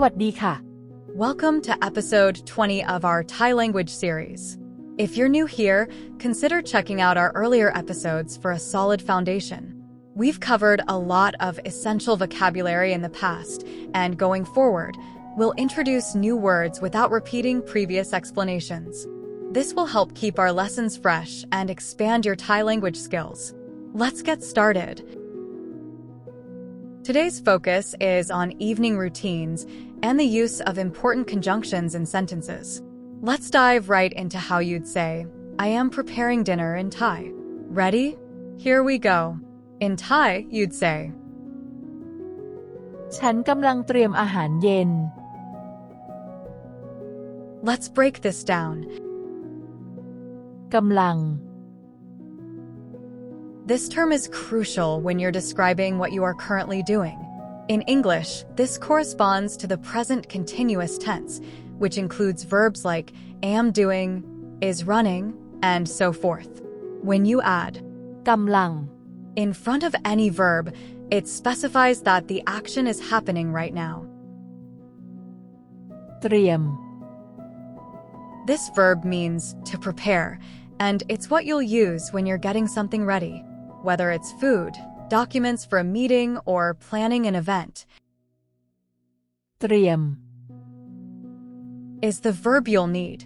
วัสดีค่ะ Welcome to episode 20 of our Thai language series. If you're new here, consider checking out our earlier episodes for a solid foundation. We've covered a lot of essential vocabulary in the past, and going forward, we'll introduce new words without repeating previous explanations. This will help keep our lessons fresh and expand your Thai language skills. Let's get started. Today's focus is on evening routines and the use of important conjunctions in sentences. Let's dive right into how you'd say, I am preparing dinner in Thai. Ready? Here we go. In Thai, you'd say, ฉันกำลังเตรียมอาหารเย็น Let's break this down. กำลัง This term is crucial when you're describing what you are currently doing. In English, this corresponds to the present continuous tense, which includes verbs like am doing, is running, and so forth. When you add กำลัง in front of any verb, it specifies that the action is happening right now. เตรียม This verb means to prepare, and it's what you'll use when you're getting something ready, whether it's food, documents for a meeting, or planning an event. เตรียม Is the verb you'll need.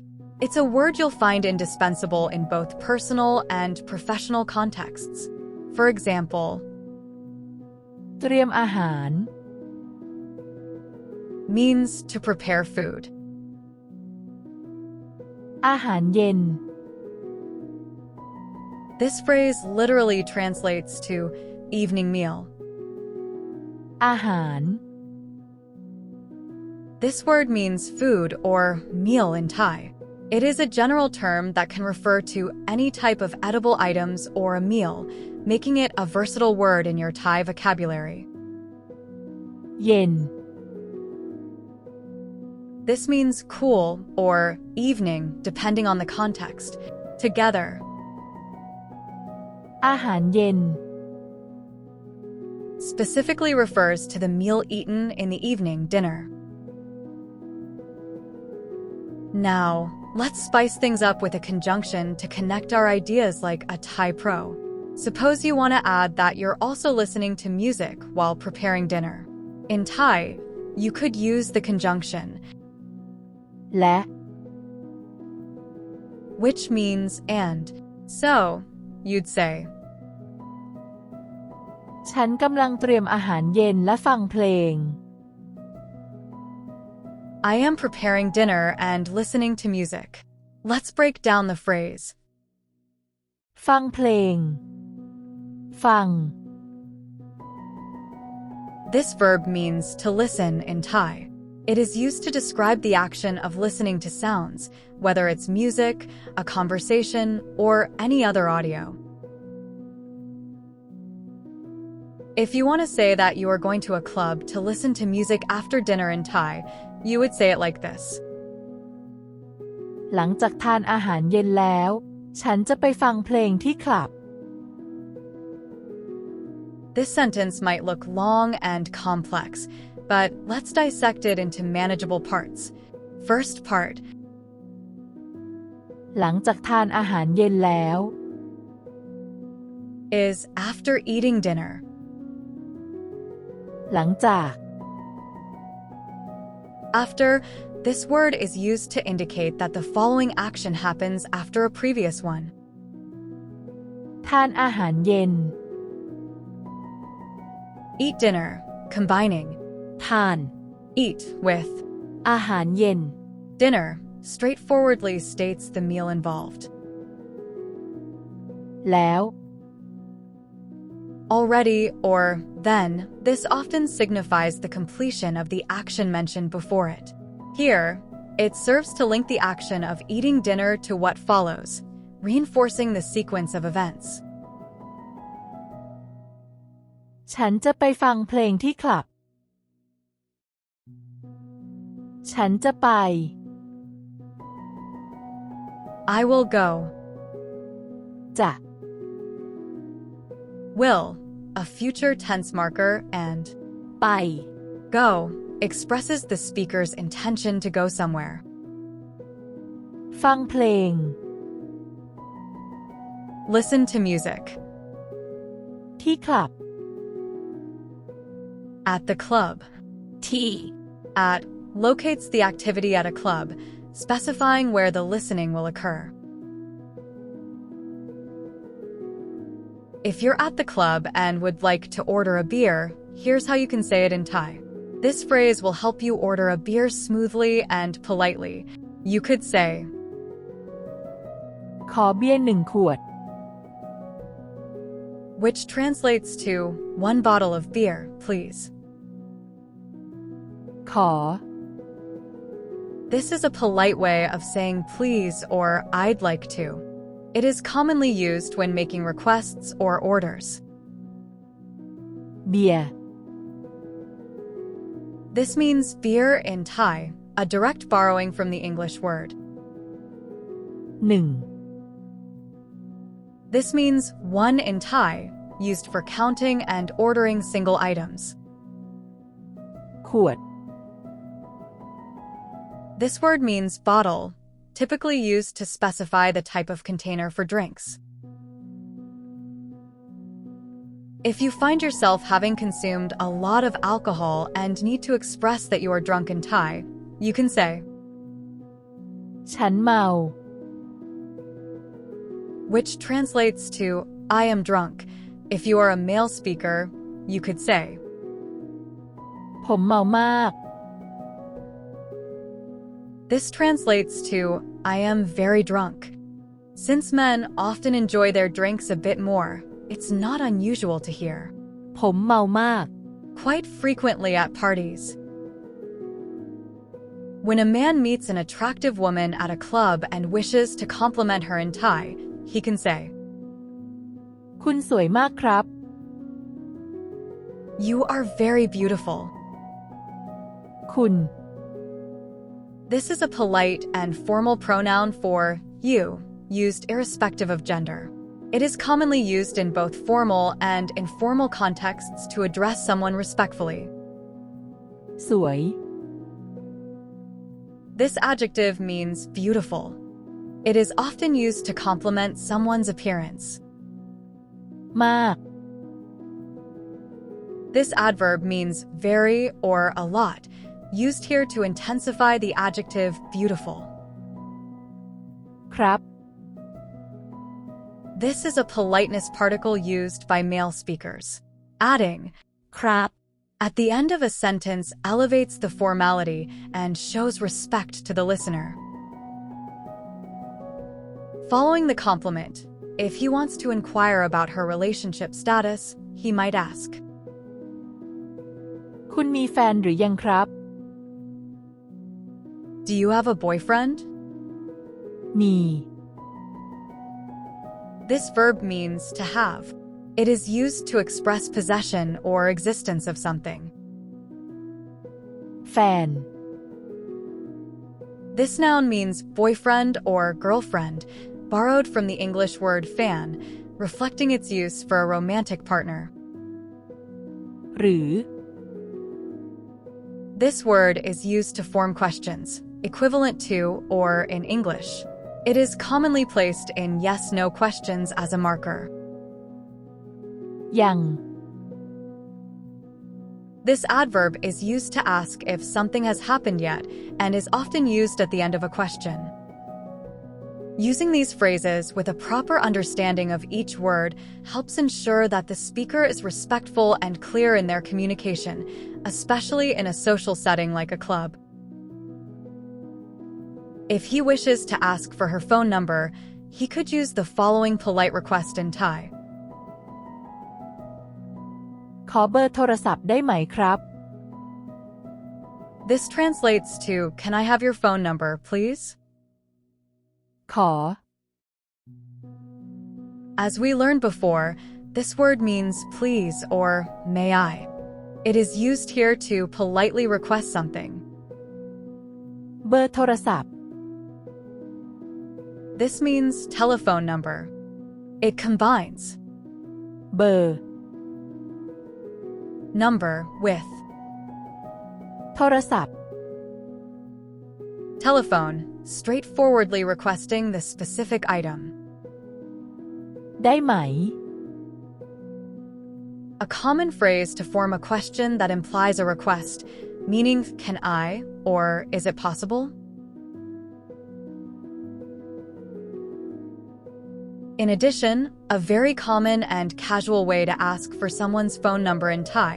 It's a word you'll find indispensable in both personal and professional contexts. For example, เตรียมอาหาร means to prepare food. อาหารเย็น This phrase literally translates to evening meal. อาหาร This word means food or meal in Thai. It is a general term that can refer to any type of edible items or a meal, making it a versatile word in your Thai vocabulary. เย็น This means cool or evening, depending on the context. Together, อาหารเย็น specifically refers to the meal eaten in the evening dinner. Now, let's spice things up with a conjunction to connect our ideas like a Thai pro. Suppose you want to add that you're also listening to music while preparing dinner. In Thai, you could use the conjunction และ which means and. So, you'd say, ฉันกำลังเตรียมอาหารเย็นและฟังเพลง I am preparing dinner and listening to music. Let's break down the phrase. ฟังเพลง ฟัง This verb means to listen in Thai. It is used to describe the action of listening to sounds, whether it's music, a conversation, or any other audio. If you want to say that you are going to a club to listen to music after dinner in Thai, you would say it like this. หลังจากทานอาหารเย็นแล้ว ฉันจะไปฟังเพลงที่คลับ This sentence might look long and complex, but let's dissect it into manageable parts. First part, หลังจากทานอาหารเย็นแล้ว is after eating dinner. หลังจาก After, this word is used to indicate that the following action happens after a previous one. ทานอาหารเย็น Eat dinner, combining ทาน eat with อาหารเย็น dinner, straightforwardly states the meal involved. แล้ว Already or then, this often signifies the completion of the action mentioned before it. Here, it serves to link the action of eating dinner to what follows, reinforcing the sequence of events. ฉันจะไปฟังเพลงที่คลับ ฉันจะไป I will go. จะ Will, a future tense marker, and ไป go, expresses the speaker's intention to go somewhere. ฟังเพลง Listen to music. ที่คลับ At the club. ที่ At locates the activity at a club, specifying where the listening will occur. If you're at the club and would like to order a beer, here's how you can say it in Thai. This phrase will help you order a beer smoothly and politely. You could say, ขอเบียร์1 ขวด which translates to 1 bottle of beer, please. ขอ This is a polite way of saying please or I'd like to. It is commonly used when making requests or orders. เบียร์ This means beer in Thai, a direct borrowing from the English word. 1 This means 1 in Thai, used for counting and ordering single items. ขวด This word means bottle, typically used to specify the type of container for drinks. If you find yourself having consumed a lot of alcohol and need to express that you are drunk in Thai, you can say, ฉันเมา which translates to I am drunk. If you are a male speaker, you could say, ผมเมามาก This translates to I am very drunk. Since men often enjoy their drinks a bit more, it's not unusual to hear ผมเมามาก quite frequently at parties. When a man meets an attractive woman at a club and wishes to compliment her in Thai, he can say, คุณสวยมากครับ You are very beautiful. คุณ This is a polite and formal pronoun for you, used irrespective of gender. It is commonly used in both formal and informal contexts to address someone respectfully. สวย This adjective means beautiful. It is often used to compliment someone's appearance. มาก This adverb means very or a lot, used here to intensify the adjective beautiful. ครับ This is a politeness particle used by male speakers. Adding ครับ at the end of a sentence elevates the formality and shows respect to the listener. Following the compliment, if he wants to inquire about her relationship status, he might ask, คุณมีแฟนหรือยังครับ Do you have a boyfriend? มี This verb means to have. It is used to express possession or existence of something. แฟน This noun means boyfriend or girlfriend, borrowed from the English word fan, reflecting its use for a romantic partner. หรือ This word is used to form questions, equivalent to or in English. It is commonly placed in yes-no questions as a marker. ยัง This adverb is used to ask if something has happened yet and is often used at the end of a question. Using these phrases with a proper understanding of each word helps ensure that the speaker is respectful and clear in their communication, especially in a social setting like a club. If he wishes to ask for her phone number, he could use the following polite request in Thai. ขอเบอร์โทรศัพท์ได้ไหมครับ This translates to, Can I have your phone number, please? ขอ As we learned before, this word means please or may I. It is used here to politely request something. เบอร์โทรศัพท์ This means telephone number. It combines เบอร์ number with โ โทรศัพท์ Telephone, straightforwardly requesting the specific item. ได้ไหม A common phrase to form a question that implies a request, meaning can I or is it possible? In addition, a very common and casual way to ask for someone's phone number in Thai,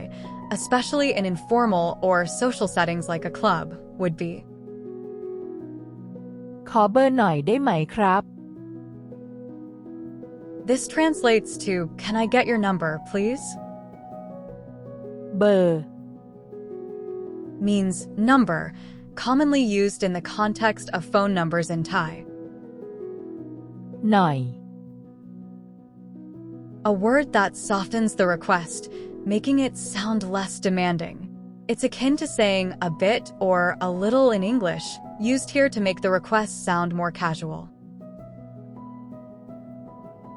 especially in informal or social settings like a club, would be ขอเบอร์หน่อยได้ไหมครับ This translates to, can I get your number, please? เบอร์ Means number, commonly used in the context of phone numbers in Thai. หน่อย A word that softens the request, making it sound less demanding. It's akin to saying a bit or a little in English, used here to make the request sound more casual.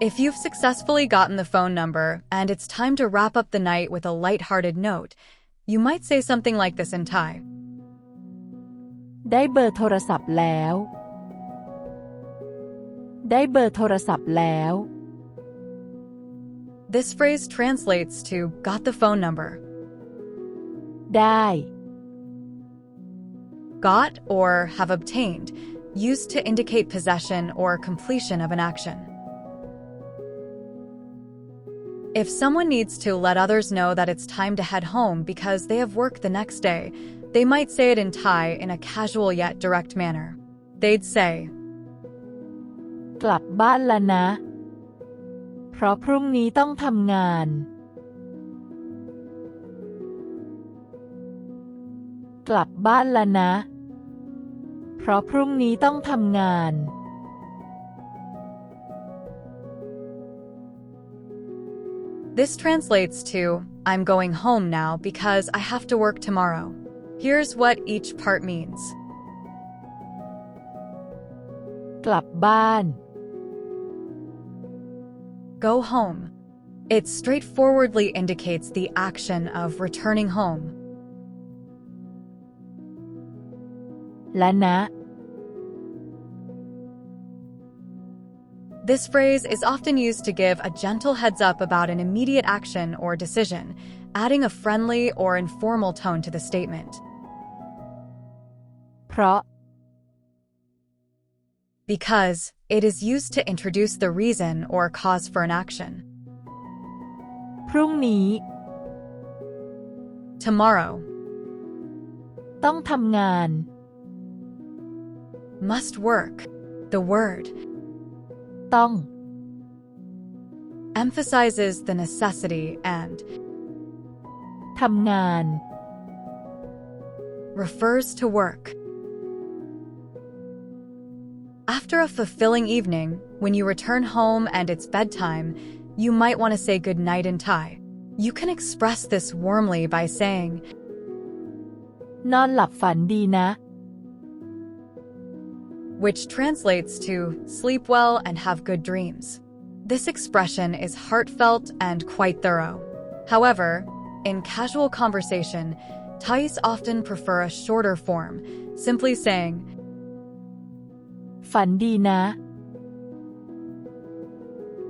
If you've successfully gotten the phone number and it's time to wrap up the night with a light-hearted note, you might say something like this in Thai. ได้เบอร์โทรศัพท์แล้ว ได้เบอร์โทรศัพท์แล้ว This phrase translates to, got the phone number. ได้ Got or have obtained, used to indicate possession or completion of an action. If someone needs to let others know that it's time to head home because they have work the next day, they might say it in Thai in a casual yet direct manner. They'd say, กลับบ้านแล้วนะ เพราะพรุ่งนี้ต้องทำงาน กลับบ้านแล้วนะ เพราะพรุ่งนี้ต้องทำงาน This translates to, I'm going home now because I have to work tomorrow. Here's what each part means. กลับบ้าน Go home. It straightforwardly indicates the action of returning home. และนะ This phrase is often used to give a gentle heads up about an immediate action or decision, adding a friendly or informal tone to the statement. เพราะ Because it is used to introduce the reason or cause for an action. พรุ่งนี้ Tomorrow. ต้องทำงาน Must work. The word ต้อง emphasizes the necessity and ทำงาน refers to work. After a fulfilling evening, when you return home and it's bedtime, you might want to say goodnight in Thai. You can express this warmly by saying, นอนหลับฝันดีนะ which translates to sleep well and have good dreams. This expression is heartfelt and quite thorough. However, in casual conversation, Thais often prefer a shorter form, simply saying, ฝันดีนะ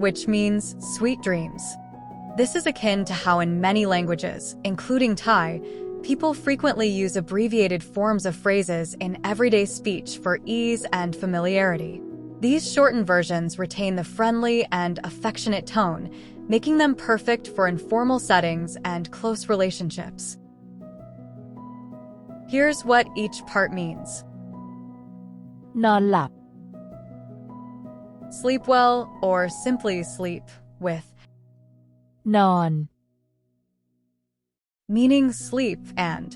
which means sweet dreams. This is akin to how in many languages, including Thai, people frequently use abbreviated forms of phrases in everyday speech for ease and familiarity. These shortened versions retain the friendly and affectionate tone, making them perfect for informal settings and close relationships. Here's what each part means. นอนหลับ Sleep well or simply sleep with, นอน meaning sleep and,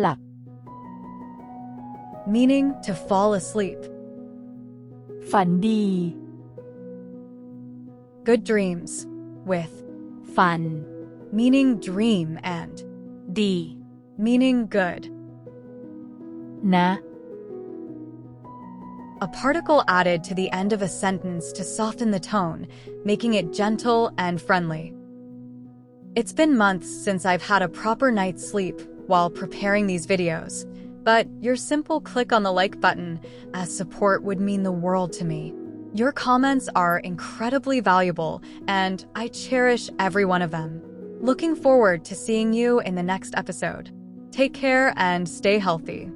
หลับ meaning to fall asleep. ฝันดี Good dreams with, ฝัน meaning dream and, ดี meaning good. นะ A particle added to the end of a sentence to soften the tone, making it gentle and friendly. It's been months since I've had a proper night's sleep, while preparing these videos, but your simple click on the like button as support would mean the world to me. Your comments are incredibly valuable, and I cherish every one of them. Looking forward to seeing you in the next episode. Take care and stay healthy.